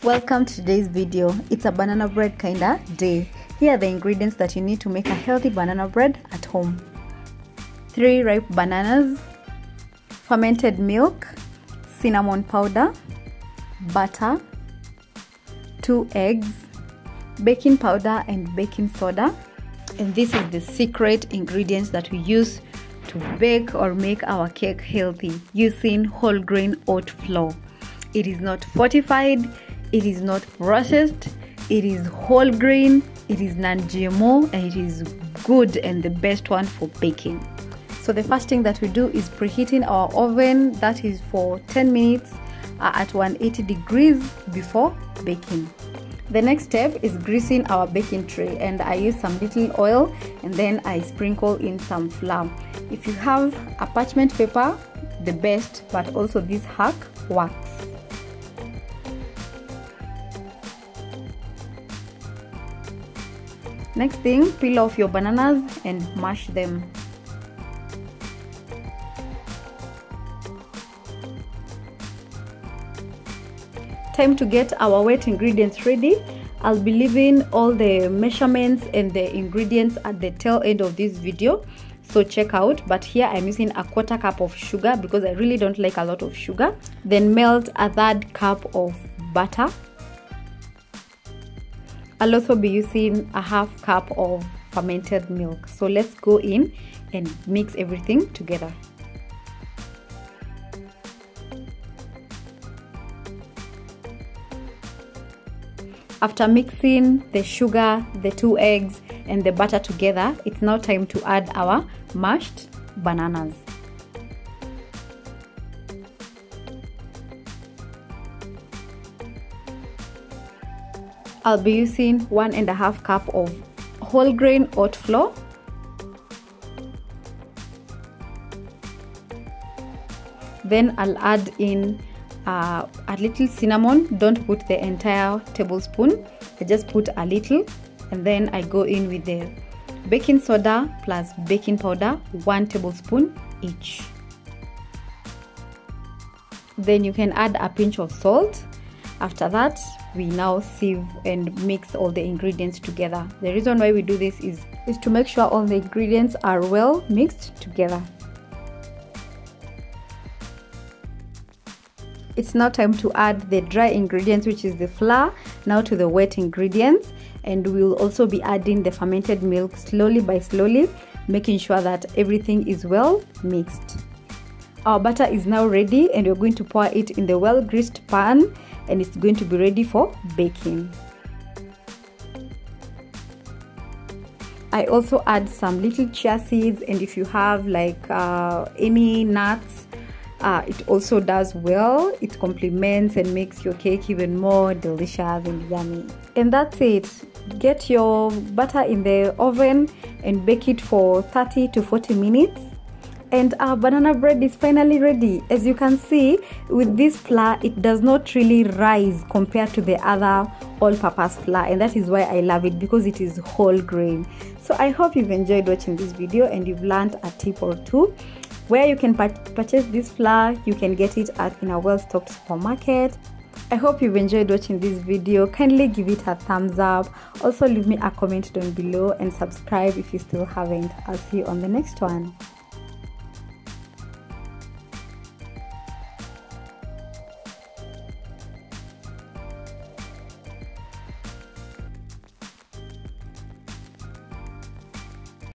Welcome to today's video. It's a banana bread kinda day. Here are the ingredients that you need to make a healthy banana bread at home. 3 ripe bananas, fermented milk, cinnamon powder, butter, 2 eggs, baking powder and baking soda. And this is the secret ingredients that we use to bake or make our cake healthy using whole grain oat flour. It is not fortified, it is not processed, it is whole grain, it is non-GMO, and it is good and the best one for baking. So the first thing that we do is preheating our oven, that is for 10 minutes at 180 degrees before baking. The next step is greasing our baking tray, and I use some little oil and then I sprinkle in some flour. If you have a parchment paper, the best, but also this hack works. Next thing, peel off your bananas and mash them. Time to get our wet ingredients ready. I'll be leaving all the measurements and the ingredients at the tail end of this video, so check out. But here I'm using a 1/4 cup of sugar because I really don't like a lot of sugar. Then melt a 1/3 cup of butter. I'll also be using a 1/2 cup of fermented milk. So let's go in and mix everything together. After mixing the sugar, the 2 eggs and the butter together, it's now time to add our mashed bananas. I'll be using 1.5 cup of whole grain oat flour, then I'll add in a little cinnamon. Don't put the entire tablespoon, I just put a little, and then I go in with the baking soda plus baking powder, 1 tablespoon each. Then you can add a pinch of salt. After that, we now sieve and mix all the ingredients together. The reason why we do this is to make sure all the ingredients are well mixed together. It's now time to add the dry ingredients, which is the flour, now to the wet ingredients, and we'll also be adding the fermented milk slowly by slowly, making sure that everything is well mixed. Our butter is now ready, and we're going to pour it in the well greased pan, and it's going to be ready for baking. I also add some little chia seeds, and if you have like any nuts, it also does well. It complements and makes your cake even more delicious and yummy. And that's it. Get your butter in the oven and bake it for 30 to 40 minutes. And our banana bread is finally ready. As you can see, with this flour, it does not really rise compared to the other all-purpose flour, and that is why I love it, because it is whole grain. So I hope you've enjoyed watching this video and you've learned a tip or two. Where you can purchase this flour, you can get it in a well-stocked supermarket. I hope you've enjoyed watching this video. Kindly give it a thumbs up. Also leave me a comment down below and subscribe if you still haven't. I'll see you on the next one.